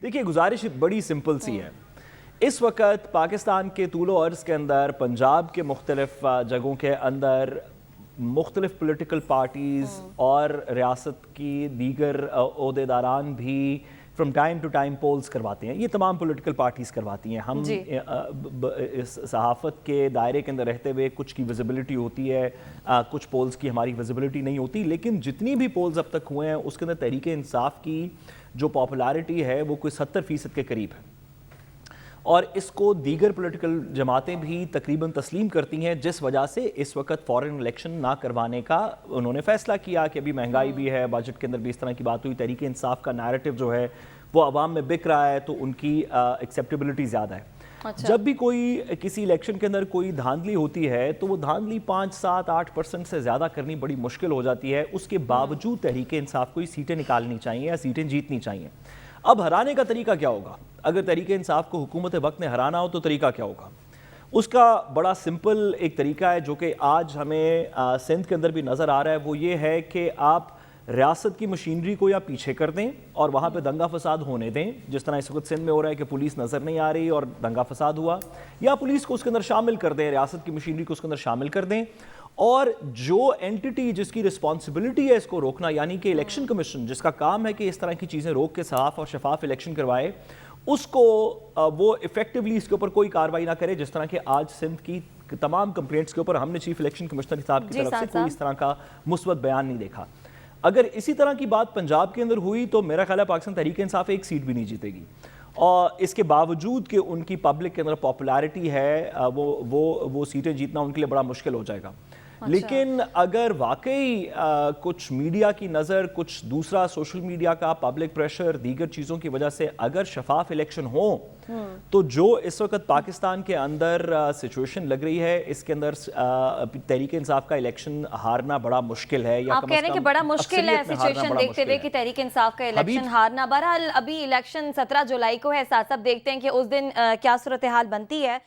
دیکھیے گزارش بڑی سمپل سی ہے. اس وقت پاکستان کے طول و عرض کے اندر پنجاب کے مختلف جگہوں کے اندر مختلف پولیٹیکل پارٹیز اور ریاست کی دیگر عہدیداران بھی from time to time polls کرواتے ہیں. یہ تمام پولیٹیکل پارٹیز کرواتی ہیں. ہم اس صحافت کے دائرے کے اندر رہتے ہوئے کچھ کی ویزیبلٹی ہوتی ہے, کچھ پولز کی ہماری ویزیبلٹی نہیں ہوتی, لیکن جتنی بھی پولز اب تک ہوئے ہیں اس کے اندر تحریک انصاف کی جو پاپولیرٹی ہے وہ کوئی 70% کے قریب ہے, اور اس کو دیگر پولیٹیکل جماعتیں بھی تقریباً تسلیم کرتی ہیں, جس وجہ سے اس وقت فورن الیکشن نہ کروانے کا انہوں نے فیصلہ کیا کہ ابھی مہنگائی بھی ہے, بجٹ کے اندر بھی اس طرح کی بات ہوئی, تحریک انصاف کا نیریٹو جو ہے وہ عوام میں بک رہا ہے تو ان کی ایکسیپٹیبلٹی زیادہ ہے. جب بھی کوئی کسی الیکشن کے اندر کوئی دھاندلی ہوتی ہے تو وہ دھاندلی 5-7-8% سے زیادہ کرنی بڑی مشکل ہو جاتی ہے. اس کے باوجود تحریک انصاف کو سیٹیں نکالنی چاہیے یا سیٹیں جیتنی چاہیے. اب ہرانے کا طریقہ کیا ہوگا؟ اگر تحریک انصاف کو حکومت وقت نے ہرانا ہو تو طریقہ کیا ہوگا؟ اس کا بڑا سمپل ایک طریقہ ہے جو کہ آج ہمیں سندھ کے اندر بھی نظر آ رہا ہے, وہ یہ ہے کہ آپ ریاست کی مشینری کو یا پیچھے کر دیں اور وہاں پہ دنگا فساد ہونے دیں, جس طرح اس وقت سندھ میں ہو رہا ہے کہ پولیس نظر نہیں آ رہی اور دنگا فساد ہوا, یا پولیس کو اس کے اندر شامل کر دیں, ریاست کی مشینری کو اس کے اندر شامل کر دیں, اور جو اینٹی جس کی رسپانسبلٹی ہے اس کو روکنا, یعنی کہ الیکشن کمیشن جس کا کام ہے کہ اس طرح کی چیزیں روک کے صاف اور شفاف الیکشن کروائے, اس کو وہ ایفیکٹولی اس کے اوپر کوئی کارروائی نہ کرے, جس طرح کہ آج سندھ کی تمام کمپلینٹس کے اوپر ہم نے چیف الیکشن کمشنر صاحب کی طرف سے کوئی اس طرح کا مثبت بیان نہیں دیکھا. اگر اسی طرح کی بات پنجاب کے اندر ہوئی تو میرا خیال ہے پاکستان تحریک انصاف ایک سیٹ بھی نہیں جیتے گی, اور اس کے باوجود کہ ان کی پبلک کے اندر پاپولیرٹی ہے وہ سیٹیں جیتنا ان کے لیے بڑا مشکل ہو جائے گا. لیکن اگر واقعی کچھ میڈیا کی نظر, کچھ دوسرا سوشل میڈیا کا پبلک پریشر, دیگر چیزوں کی وجہ سے اگر شفاف الیکشن ہو تو جو اس وقت پاکستان کے اندر سچویشن لگ رہی ہے اس کے اندر تحریک انصاف کا الیکشن ہارنا بڑا مشکل ہے. آپ کہہ رہے ہیں کہ بڑا مشکل ہے سچویشن دیکھتے ہوئے کہ تحریک انصاف کا الیکشن ہارنا. بہرحال ابھی الیکشن 17 جولائی کو ہے, ساتھ ساتھ دیکھتے ہیں کہ اس دن کیا صورتحال بنتی ہے.